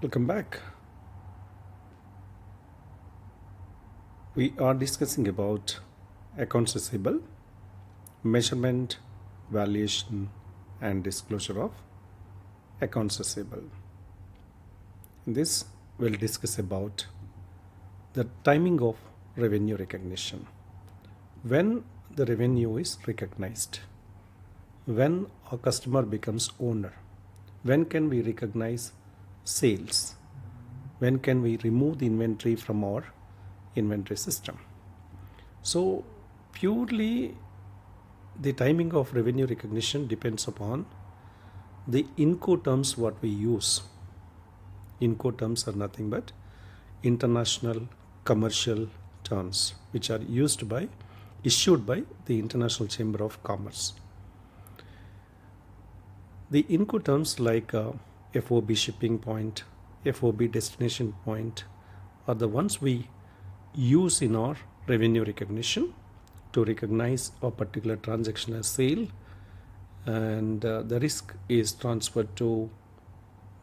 Welcome back. We are discussing about accounts receivable, measurement, valuation, and disclosure of accounts receivable. In this, we'll discuss about the timing of revenue recognition. When the revenue is recognized, when a customer becomes owner, when can we recognize sales, when can we remove the inventory from our inventory system. So purely the timing of revenue recognition depends upon the Incoterms what we use. Incoterms are nothing but international commercial terms which are issued by the International Chamber of Commerce. The Incoterms like FOB shipping point, FOB destination point are the ones we use in our revenue recognition to recognize a particular transaction as sale, and the risk is transferred to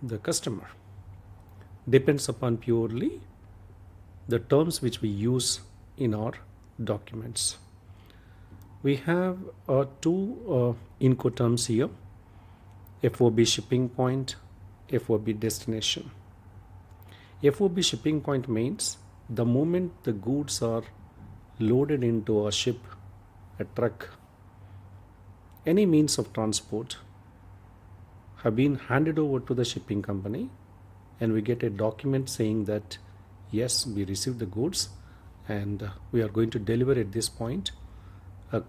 the customer. Depends upon purely the terms which we use in our documents. We have two Incoterms here: FOB shipping point, FOB destination. FOB shipping point means the moment the goods are loaded into a ship, a truck, any means of transport have been handed over to the shipping company, and we get a document saying that yes, we received the goods and we are going to deliver at this point. A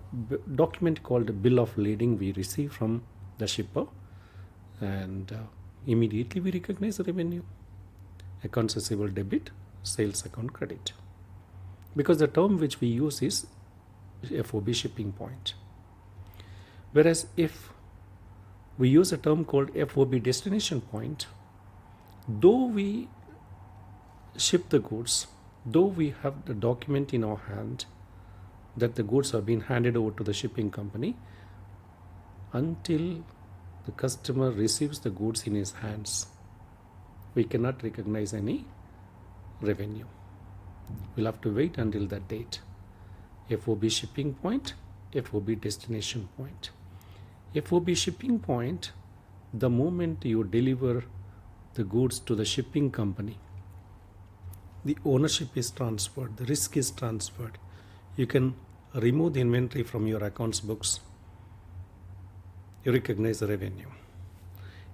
document called a bill of lading we receive from the shipper, and immediately we recognize the revenue. Accounts receivable debit, sales account credit, because the term which we use is FOB shipping point. Whereas if we use a term called FOB destination point, though we ship the goods, though we have the document in our hand that the goods are being handed over to the shipping company, until the customer receives the goods in his hands, we cannot recognize any revenue. We'll have to wait until that date. FOB shipping point, FOB destination point. FOB shipping point, the moment you deliver the goods to the shipping company, the ownership is transferred, the risk is transferred. You can remove the inventory from your accounts books. You recognize the revenue.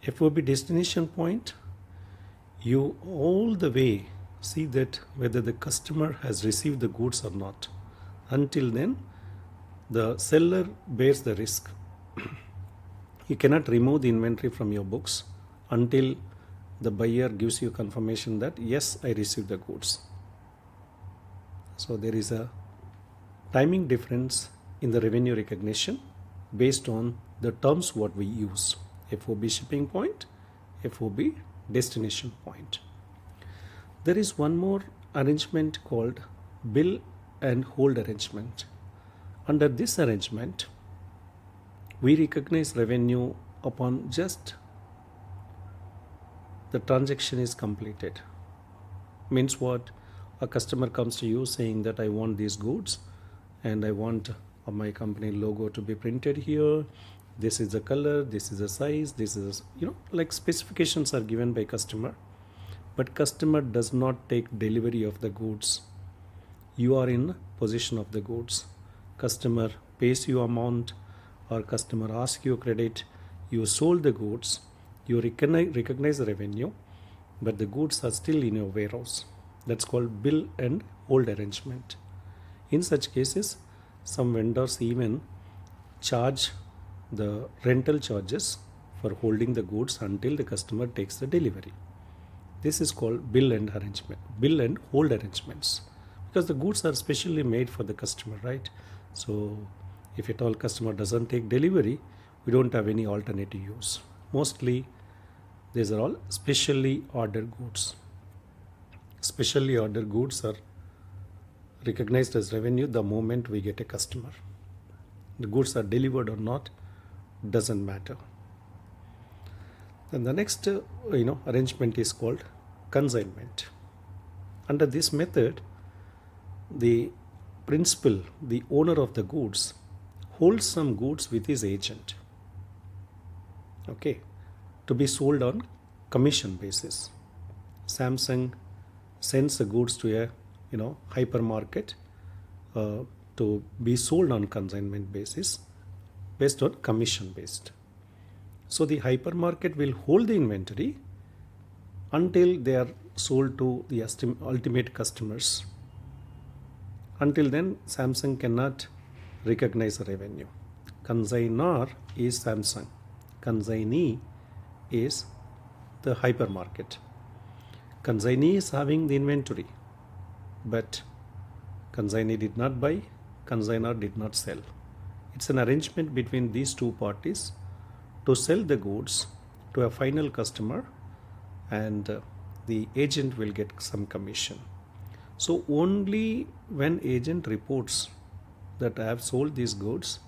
FOB destination point, you all the way see that whether the customer has received the goods or not. Until then, the seller bears the risk. You cannot remove the inventory from your books until the buyer gives you confirmation that yes, I received the goods. So there is a timing difference in the revenue recognition based on the terms what we use: FOB shipping point, FOB destination point. There is one more arrangement called bill and hold arrangement. Under this arrangement, we recognize revenue upon just the transaction is completed. Means what? A customer comes to you saying that I want these goods and I want my company logo to be printed here. This is the color, this is the size, this is, like specifications are given by customer, but customer does not take delivery of the goods. You are in possession of the goods. Customer pays you amount, or customer asks you credit. You sold the goods, you recognize the revenue, but the goods are still in your warehouse. That's called bill and hold arrangement. In such cases, some vendors even charge the rental charges for holding the goods until the customer takes the delivery. This is called bill and hold arrangements, because the goods are specially made for the customer, right? So if at all customer doesn't take delivery, we don't have any alternative use. Mostly these are all specially ordered goods. Specially ordered goods are recognized as revenue the moment we get a customer. The goods are delivered or not doesn't matter. Then the next arrangement is called consignment. Under this method, the principal, the owner of the goods, holds some goods with his agent, okay, to be sold on commission basis. Samsung sends the goods to a hypermarket to be sold on consignment basis based on commission based. So the hypermarket will hold the inventory until they are sold to the ultimate customers. Until then, Samsung cannot recognize the revenue. Consignor is Samsung. Consignee is the hypermarket. Consignee is having the inventory, but consignee did not buy, consignor did not sell. It's an arrangement between these two parties to sell the goods to a final customer, and the agent will get some commission. So only when agent reports that I have sold these goods,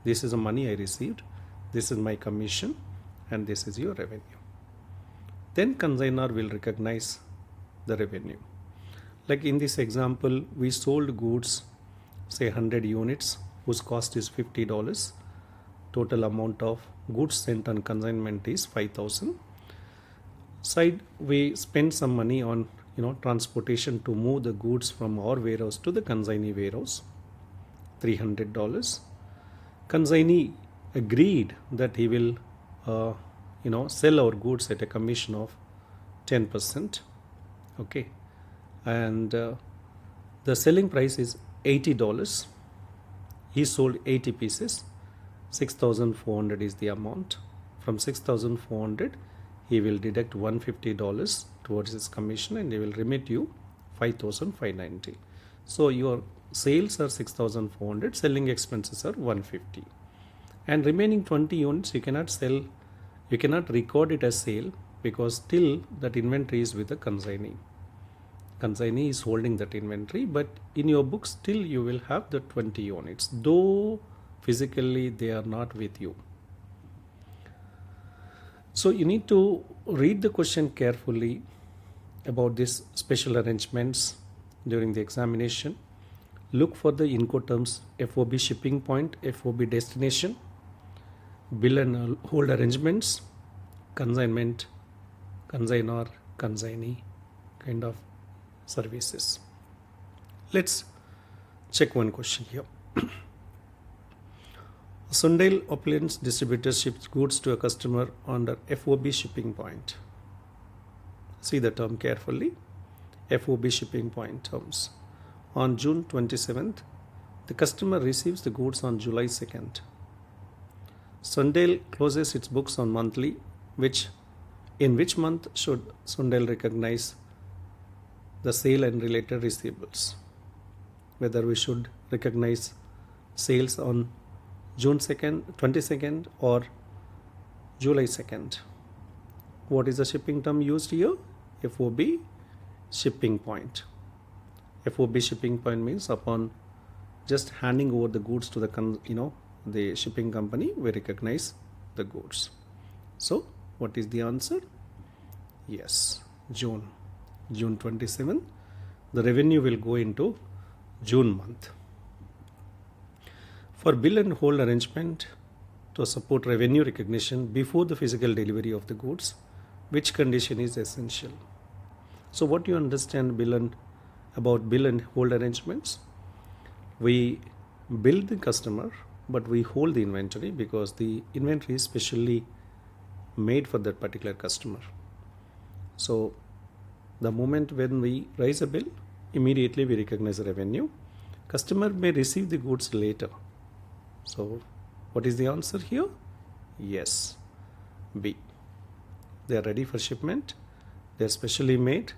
this is the money I received, this is my commission, and this is your revenue, then consignor will recognize the revenue. Like in this example, we sold goods, say 100 units, whose cost is $50. Total amount of goods sent on consignment is 5,000. Side, we spend some money on transportation to move the goods from our warehouse to the consignee warehouse, $300. Consignee agreed that he will sell our goods at a commission of 10%, okay, and the selling price is $80. He sold 80 pieces, 6,400 is the amount. From 6,400 he will deduct $150 towards his commission, and he will remit you 5,590. So your sales are 6,400, selling expenses are 150, and remaining 20 units you cannot sell, you cannot record it as sale, because still that inventory is with the consignee. Consignee is holding that inventory, but in your book still you will have the 20 units, though physically they are not with you. So you need to read the question carefully about these special arrangements during the examination. Look for the Incoterms FOB shipping point, FOB destination, bill and hold arrangements, consignment, consignor, consignee kind of services. Let's check one question here. Sundale Opulence distributor ships goods to a customer under FOB shipping point. See the term carefully. FOB shipping point terms. On June 27th, the customer receives the goods on July 2nd. Sundale closes its books on monthly, in which month should Sundale recognize the sale and related receivables? Whether we should recognize sales on June 2nd, 22nd or July 2nd. What is the shipping term used here? FOB shipping point. FOB shipping point means upon just handing over the goods to the shipping company, we recognize the goods. So what is the answer? Yes, June 27. The revenue will go into June month. For bill and hold arrangement to support revenue recognition before the physical delivery of the goods, which condition is essential? So what you understand about bill and hold arrangements? We bill the customer, but we hold the inventory because the inventory is specially made for that particular customer. So the moment when we raise a bill, immediately we recognize the revenue. Customer may receive the goods later. So what is the answer here? Yes, B. They are ready for shipment, they are specially made,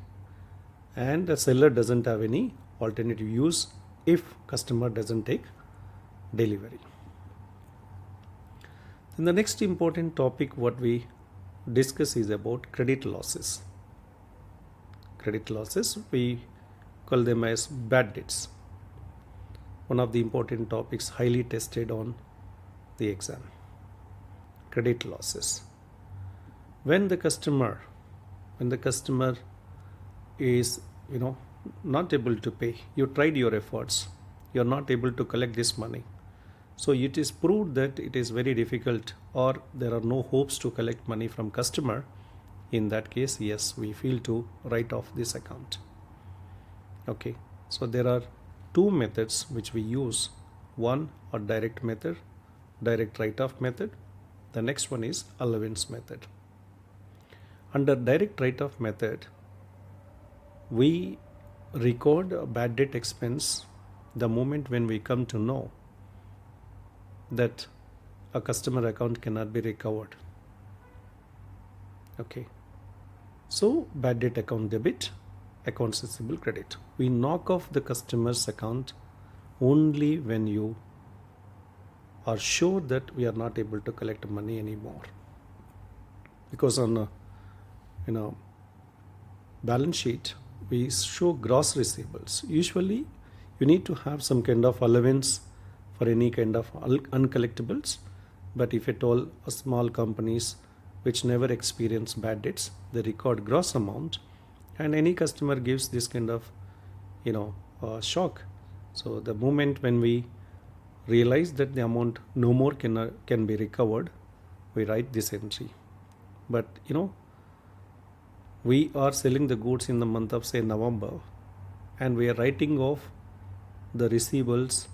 and the seller doesn't have any alternative use if customer doesn't take delivery. Then the next important topic what we discuss is about credit losses. Credit losses, we call them as bad debts. One of the important topics highly tested on the exam. Credit losses. When the customer is, not able to pay. You tried your efforts, you're not able to collect this money. So it is proved that it is very difficult, or there are no hopes to collect money from customer. In that case, yes, we feel to write off this account. Okay, so there are two methods which we use. One, a direct method, direct write-off method. The next one is allowance method. Under direct write-off method, we record a bad debt expense the moment when we come to know that a customer account cannot be recovered. Okay, so bad debt account debit, accounts receivable credit. We knock off the customer's account only when you are sure that we are not able to collect money anymore. Because on a balance sheet, we show gross receivables. Usually, you need to have some kind of allowance for any kind of uncollectibles. But if at all small companies which never experience bad debts, they record gross amount, and any customer gives this kind of shock. So the moment when we realize that the amount no more can be recovered, we write this entry. But we are selling the goods in the month of say November, and we are writing off the receivables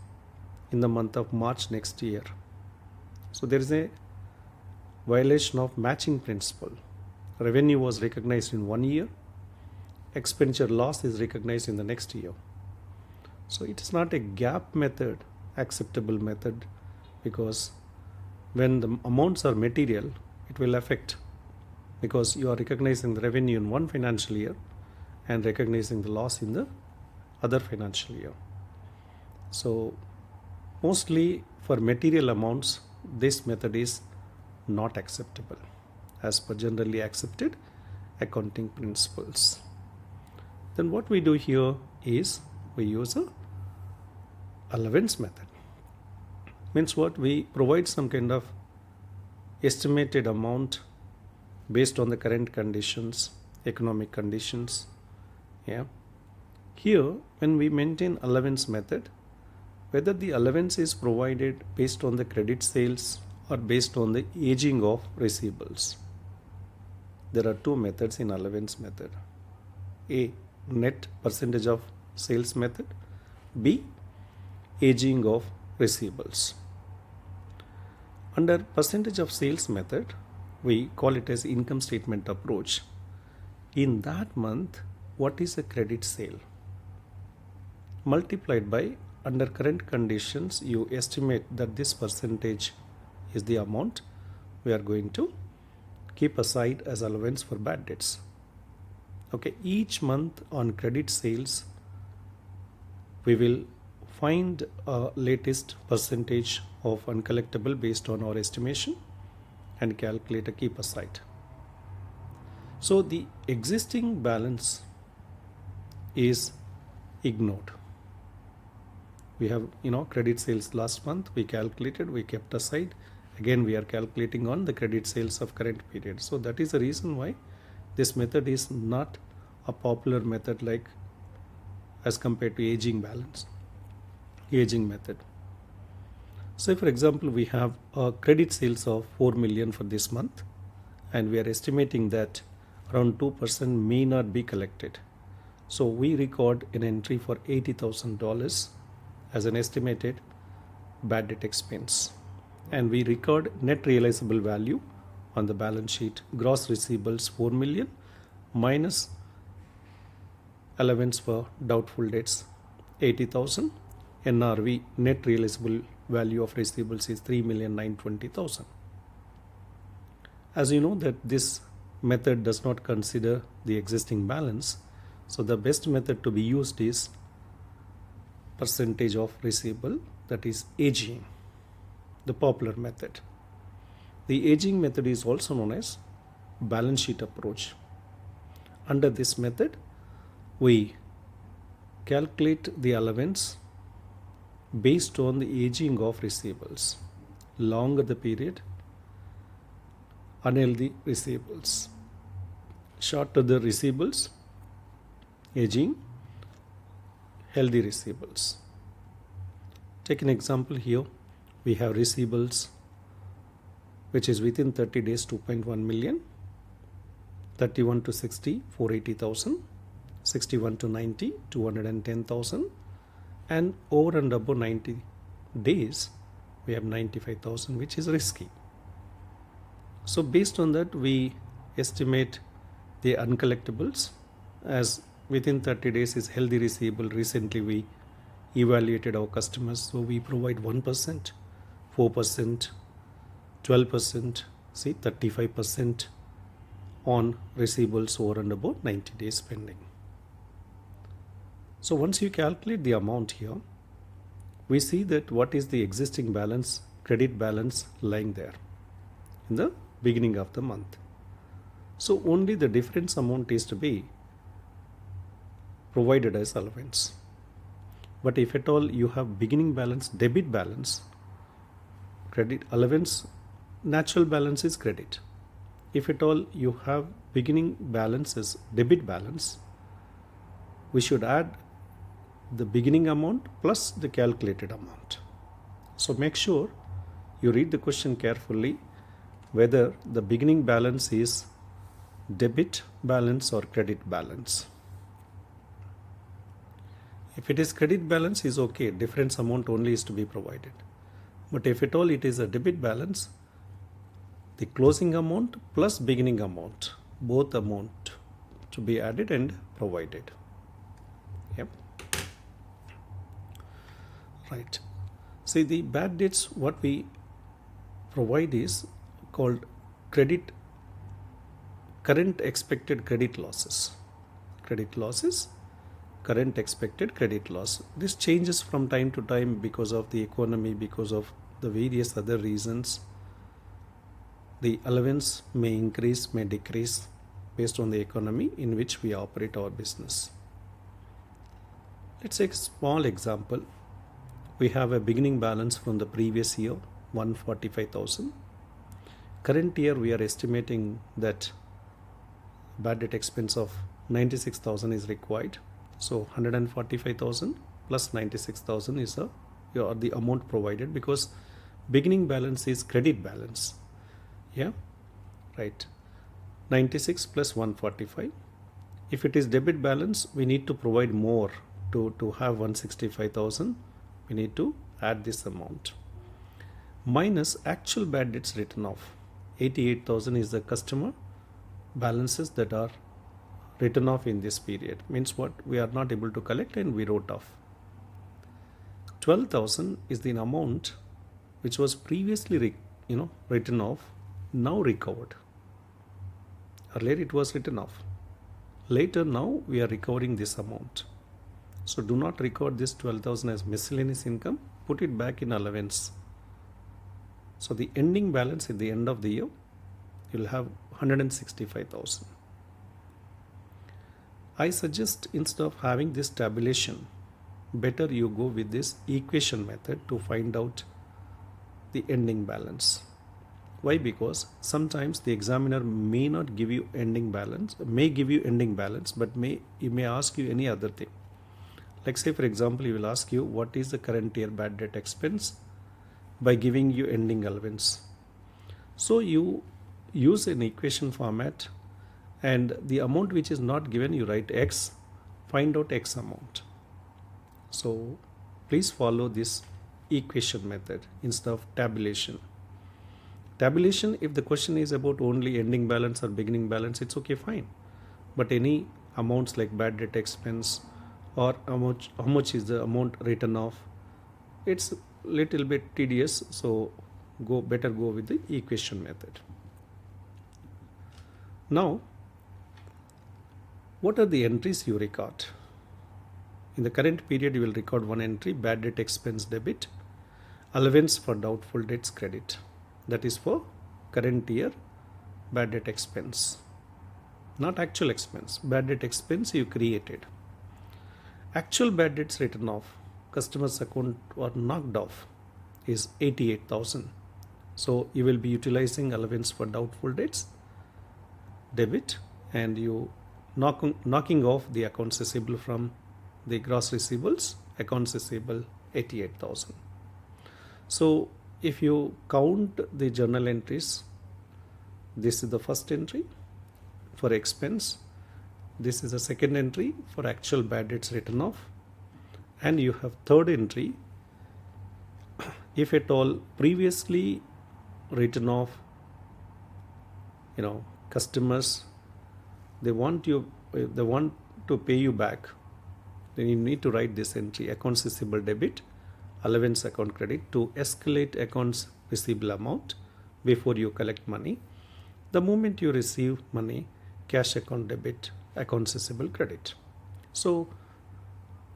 in the month of March next year. So there is a violation of matching principle. Revenue was recognized in 1 year, expenditure loss is recognized in the next year. So it is not a gap method, acceptable method, because when the amounts are material, it will affect, because you are recognizing the revenue in one financial year and recognizing the loss in the other financial year. So mostly for material amounts, this method is not acceptable as per generally accepted accounting principles. Then what we do here is we use a allowance method. Means what? We provide some kind of estimated amount based on the current conditions, economic conditions. Yeah. Here, when we maintain allowance method, whether the allowance is provided based on the credit sales or based on the aging of receivables. There are two methods in allowance method. A, net percentage of sales method. B, aging of receivables. Under percentage of sales method, we call it as income statement approach. In that month, what is a credit sale? Multiplied by, under current conditions, you estimate that this percentage is the amount we are going to keep aside as allowance for bad debts. Okay, each month on credit sales, we will find a latest percentage of uncollectible based on our estimation and calculate a keep aside. So the existing balance is ignored. We have credit sales last month, we calculated, we kept aside. Again, we are calculating on the credit sales of current period. So that is the reason why this method is not a popular method like as compared to aging method. So for example, we have a credit sales of 4 million for this month, and we are estimating that around 2% may not be collected. So we record an entry for $80,000 as an estimated bad debt expense, and we record net realizable value on the balance sheet. Gross receivables 4 million minus allowance for doubtful debts 80,000. NRV, net realizable value of receivables, is 3,920,000. As you know that this method does not consider the existing balance, so the best method to be used is percentage of receivable, that is aging, the popular method. The aging method is also known as balance sheet approach. Under this method, we calculate the allowance based on the aging of receivables. Longer the period, unhealthy receivables. Shorter the receivables, aging, healthy receivables. Take an example here. We have receivables which is within 30 days 2.1 million, 31 to 60 480,000, 61 to 90 210,000, and over and above 90 days we have 95,000, which is risky. So based on that we estimate the uncollectibles as within 30 days is healthy receivable. Recently we evaluated our customers, so we provide 1%, 4%, 12%, see 35% on receivables over and above 90 days pending. So once you calculate the amount here, we see that what is the existing balance, credit balance lying there in the beginning of the month. So only the difference amount is to be provided as allowance. But if at all you have beginning balance, debit balance, credit allowance, natural balance is credit. If at all you have beginning balance as debit balance, we should add the beginning amount plus the calculated amount. So make sure you read the question carefully whether the beginning balance is debit balance or credit balance. If it is credit balance is okay, difference amount only is to be provided. But if at all it is a debit balance, the closing amount plus beginning amount, both amount to be added and provided. Yep. Right. See, the bad debts what we provide is called current expected credit losses. Credit losses, current expected credit loss. This changes from time to time because of the economy, because of the various other reasons. The allowance may increase, may decrease based on the economy in which we operate our business. Let's take a small example. We have a beginning balance from the previous year, 145,000. Current year we are estimating that bad debt expense of 96,000 is required. So 145,000 plus 96,000 is the amount provided because beginning balance is credit balance. Yeah, right. 96 plus 145. If it is debit balance, we need to provide more to have 165,000. We need to add this amount. Minus actual bad debts written off. 88,000 is the customer balances that are written off in this period. Means what? We are not able to collect and we wrote off. 12,000 is the amount which was previously written off, now recovered. Earlier it was written off. Later now we are recovering this amount. So do not record this 12,000 as miscellaneous income. Put it back in allowance. So the ending balance at the end of the year, you will have 165,000. I suggest instead of having this tabulation, better you go with this equation method to find out the ending balance. Why? Because sometimes the examiner may not give you ending balance, may give you ending balance, but he may ask you any other thing. Like say for example, he will ask you what is the current year bad debt expense by giving you ending allowance. So you use an equation format and the amount which is not given you write X, find out X amount. So please follow this equation method instead of tabulation. Tabulation, if the question is about only ending balance or beginning balance, it's okay, fine. But any amounts like bad debt expense or how much is the amount written off, it's little bit tedious, so better go with the equation method. Now, what are the entries you record? In the current period, you will record one entry, bad debt expense debit, allowance for doubtful debts credit. That is for current year bad debt expense, not actual expense. Bad debt expense you created. Actual bad debts written off, customer's account or knocked off is 88,000. So you will be utilizing allowance for doubtful debts debit and you knocking off the accounts receivable from the gross receivables, accounts receivable 88,000. So if you count the journal entries, this is the first entry for expense, this is the second entry for actual bad debts written off, and you have third entry if at all previously written off, customers, they want to pay you back, then you need to write this entry: accounts receivable debit, allowance account credit, to escalate accounts receivable amount before you collect money. The moment you receive money, cash account debit, accounts receivable credit. So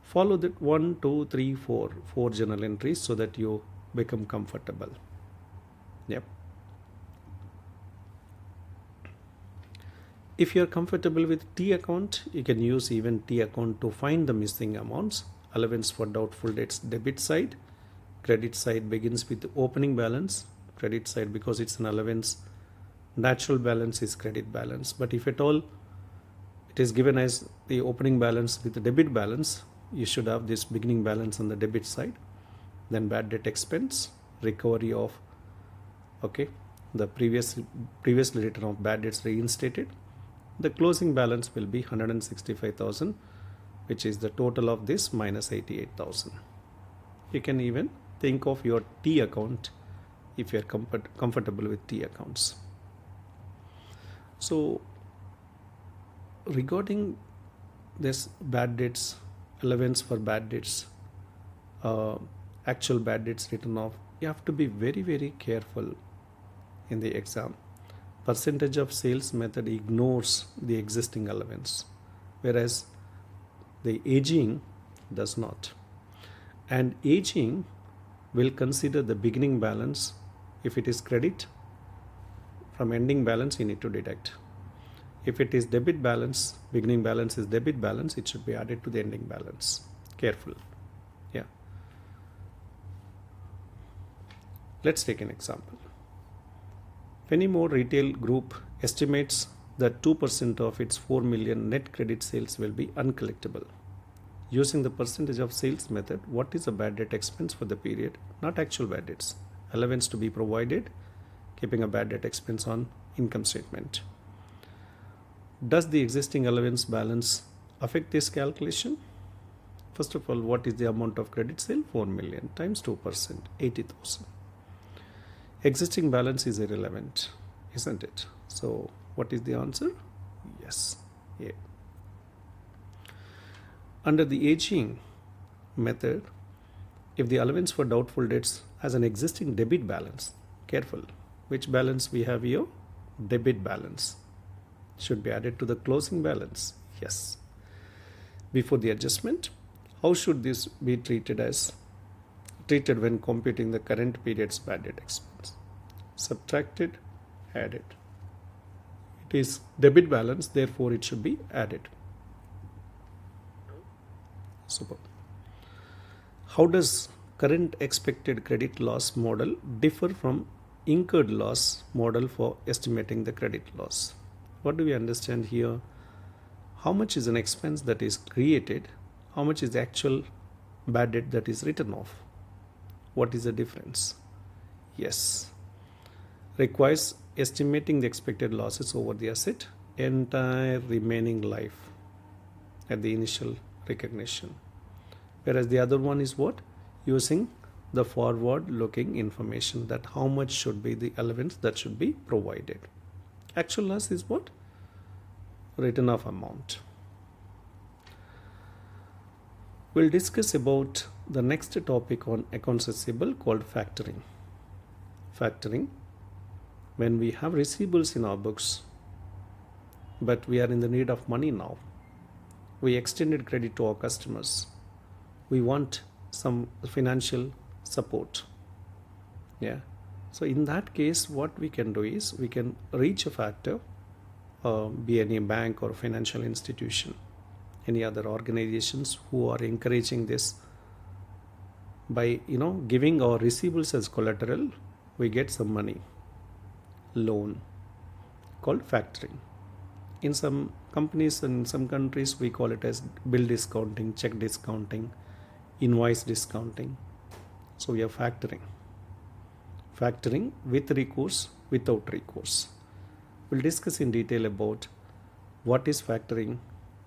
follow that 1, 2, 3, 4 journal entries so that you become comfortable. Yep. If you are comfortable with T account, you can use even T account to find the missing amounts. Allowance for doubtful debts, debit side. Credit side begins with the opening balance. Credit side, because it's an allowance, natural balance is credit balance. But if at all it is given as the opening balance with the debit balance, you should have this beginning balance on the debit side. Then bad debt expense, recovery of the previously written off bad debts reinstated. The closing balance will be 165,000, which is the total of this minus 88,000. You can even think of your T account if you are comfortable with T accounts. So regarding this bad debts, allowance for bad debts, actual bad debts written off, you have to be very, very careful in the exam. Percentage of sales method ignores the existing allowance, whereas the aging does not. And aging will consider the beginning balance. If it is credit, from ending balance you need to deduct. If it is debit balance, beginning balance is debit balance, it should be added to the ending balance. Careful. Yeah. Let's take an example. Fenimore Retail Group estimates that 2% of its 4 million net credit sales will be uncollectible. Using the percentage of sales method, what is the bad debt expense for the period? Not actual bad debts. Allowance to be provided, keeping a bad debt expense on income statement. Does the existing allowance balance affect this calculation? First of all, what is the amount of credit sale? 4 million times 2%, 80,000. Existing balance is irrelevant, isn't it? So what is the answer? Yes. Yeah. Under the aging method, if the allowance for doubtful debts has an existing debit balance, careful, which balance we have here? Debit balance. Should be added to the closing balance. Yes. Before the adjustment, how should this be treated when computing the current period's bad debt expense? Subtracted, added. It is debit balance, therefore it should be added. Super. How does current expected credit loss model differ from incurred loss model for estimating the credit loss? What do we understand here? How much is an expense that is created? How much is the actual bad debt that is written off? What is the difference? Yes. Requires estimating the expected losses over the asset entire remaining life at the initial recognition. Whereas the other one is what? Using the forward looking information, that how much should be the allowance that should be provided. Actual loss is what? Written off amount. We'll discuss about the next topic on accounts receivable called factoring. Factoring, when we have receivables in our books, but we are in the need of money now. We extended credit to our customers. We want some financial support. Yeah. So in that case, what we can do is we can reach a factor, be any bank or financial institution, any other organizations who are encouraging this. By giving our receivables as collateral, we get some money, loan, called factoring. in some companies and in some countries we call it as bill discounting, check discounting, invoice discounting. So we are factoring with recourse, without recourse. We'll discuss in detail about what is factoring,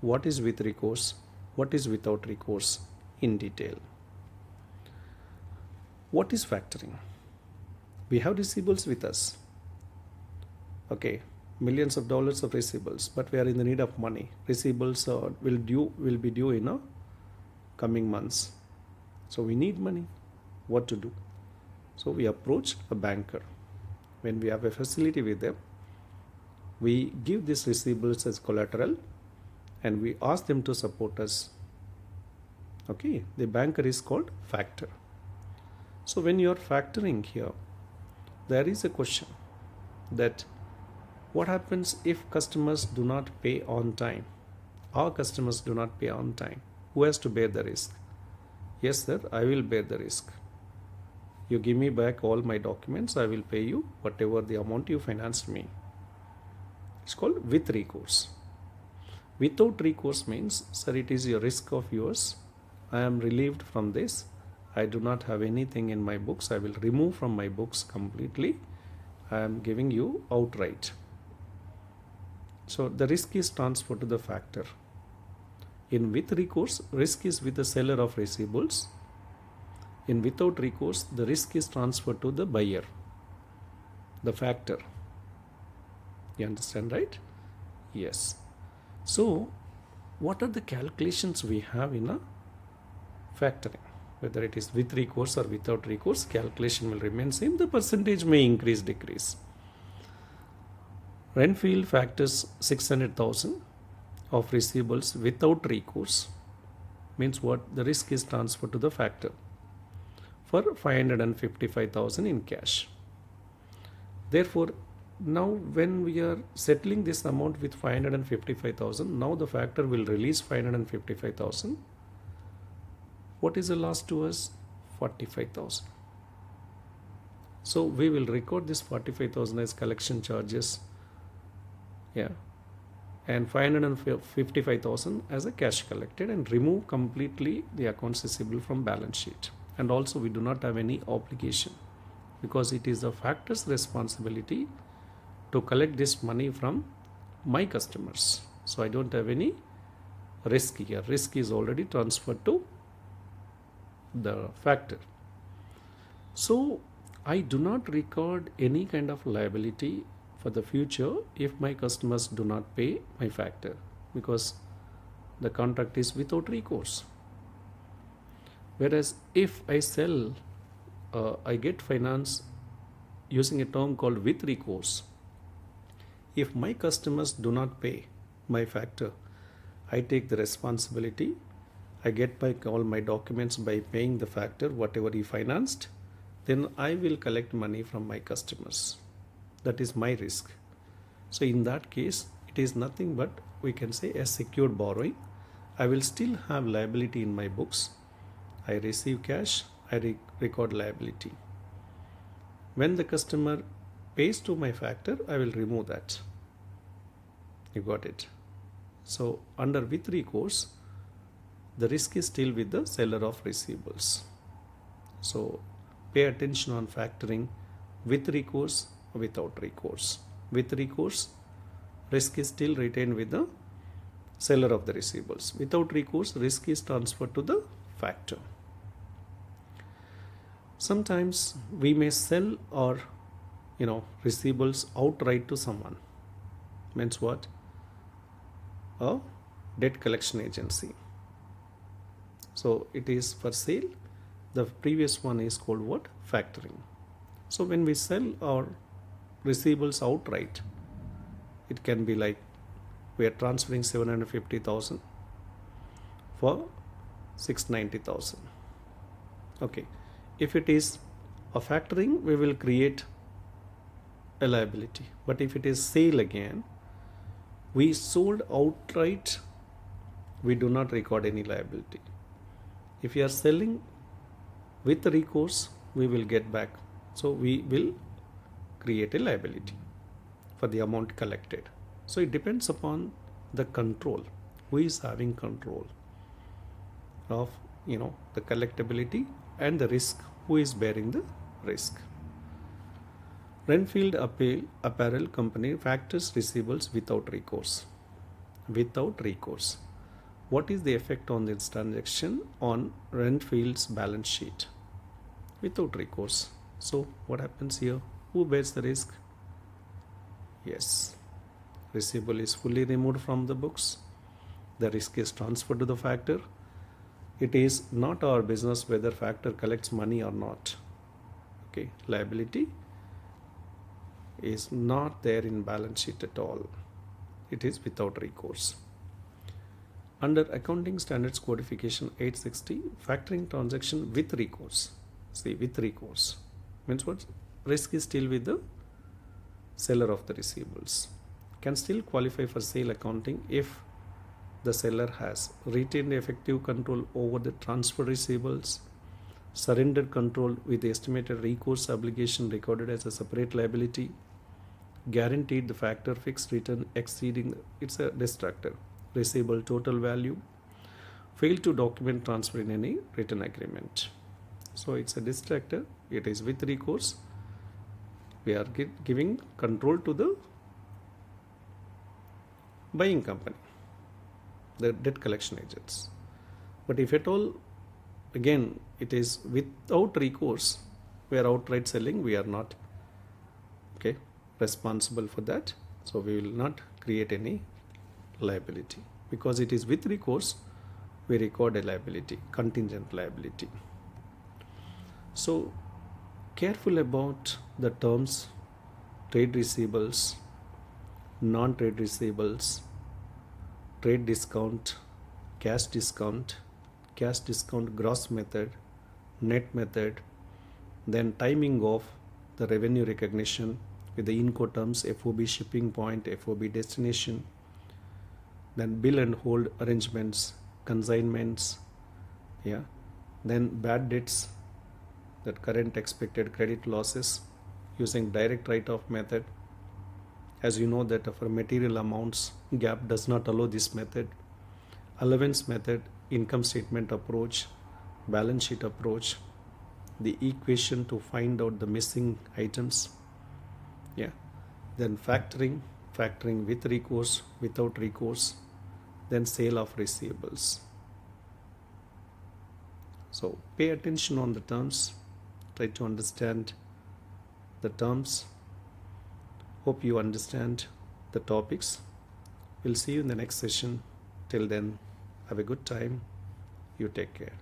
what is with recourse, what is without recourse in detail. What is factoring? We have receivables with us. Okay, millions of dollars of receivables, but we are in the need of money. Receivables will be due in coming months. So we need money. What to do? So we approach a banker. When we have a facility with them, we give these receivables as collateral and we ask them to support us. Okay, the banker is called factor. So when you are factoring here, there is a question that what happens if customers do not pay on time? Our customers do not pay on time. Who has to bear the risk? Yes, sir, I will bear the risk. You give me back all my documents, I will pay you whatever the amount you financed me. It's called with recourse. Without recourse means, sir, it is a risk of yours. I am relieved from this. I do not have anything in my books. I will remove from my books completely. I am giving you outright. So the risk is transferred to the factor. In with recourse, risk is with the seller of receivables. In without recourse, the risk is transferred to the buyer, the factor. You understand, right? Yes. So what are the calculations we have in a factoring? Whether it is with recourse or without recourse, calculation will remain same. The percentage may increase, decrease. Renfield factors 600,000 of receivables without recourse. Means what? The risk is transferred to the factor for 555,000 in cash. Therefore, now when we are settling this amount with 555,000, now the factor will release 555,000. What is the loss to us? 45,000. So we will record this 45,000 as collection charges. Yeah. And 555,000 as a cash collected and remove completely the accounts receivable from balance sheet. And also we do not have any obligation because it is the factor's responsibility to collect this money from my customers. So I don't have any risk here. Risk is already transferred to the factor. So I do not record any kind of liability for the future if my customers do not pay my factor because the contract is without recourse. Whereas if I sell, I get finance using a term called with recourse. If my customers do not pay my factor, I take the responsibility. I get back all my documents by paying the factor, whatever he financed. Then I will collect money from my customers. That is my risk. So in that case, it is nothing but we can say a secured borrowing. I will still have liability in my books. I receive cash, I record liability. When the customer pays to my factor, I will remove that. You got it. So under with recourse, the risk is still with the seller of receivables. So pay attention on factoring with recourse, without recourse. With recourse, risk is still retained with the seller of the receivables. Without recourse, risk is transferred to the factor. Sometimes we may sell our receivables outright to someone. Means what? A debt collection agency. So it is for sale. The previous one is called what? Factoring. So when we sell our receivables outright, it can be like we are transferring 750,000 for 690,000. Okay. If it is a factoring, we will create a liability. But if it is sale again, we sold outright, we do not record any liability. If you are selling with recourse, we will get back. So we will create a liability for the amount collected. So it depends upon the control, who is having control of the collectability and the risk, who is bearing the risk. Renfield Apparel Company factors receivables without recourse. Without recourse. What is the effect on this transaction on Renfield's balance sheet? Without recourse. So what happens here? Who bears the risk? Yes. Receivable is fully removed from the books. The risk is transferred to the factor. It is not our business whether factor collects money or not. Okay, liability is not there in balance sheet at all. It is without recourse. Under Accounting Standards Codification 860, factoring transaction with recourse. See, with recourse means what? Risk is still with the seller of the receivables. Can still qualify for sale accounting if the seller has retained effective control over the transfer receivables, surrendered control with the estimated recourse obligation recorded as a separate liability, guaranteed the factor fixed return exceeding it's a distractor receivable total value, failed to document transfer in any written agreement. So it's a distractor. It is with recourse. We are giving control to the buying company, the debt collection agents. But if at all, again, it is without recourse, we are outright selling, we are not responsible for that. So we will not create any liability. Because it is with recourse, we record a liability, contingent liability. So careful about the terms trade receivables, non-trade receivables, trade discount, cash discount gross method, net method, then timing of the revenue recognition with the Incoterms, FOB shipping point, FOB destination, then bill and hold arrangements, consignments, then bad debts, that current expected credit losses using direct write-off method. As you know that for material amounts, GAAP does not allow this method. Allowance method, income statement approach, balance sheet approach, the equation to find out the missing items. Then factoring with recourse, without recourse, then sale of receivables. So pay attention on the terms, try to understand the terms. Hope you understand the topics. We'll see you in the next session. Till then, have a good time. You take care.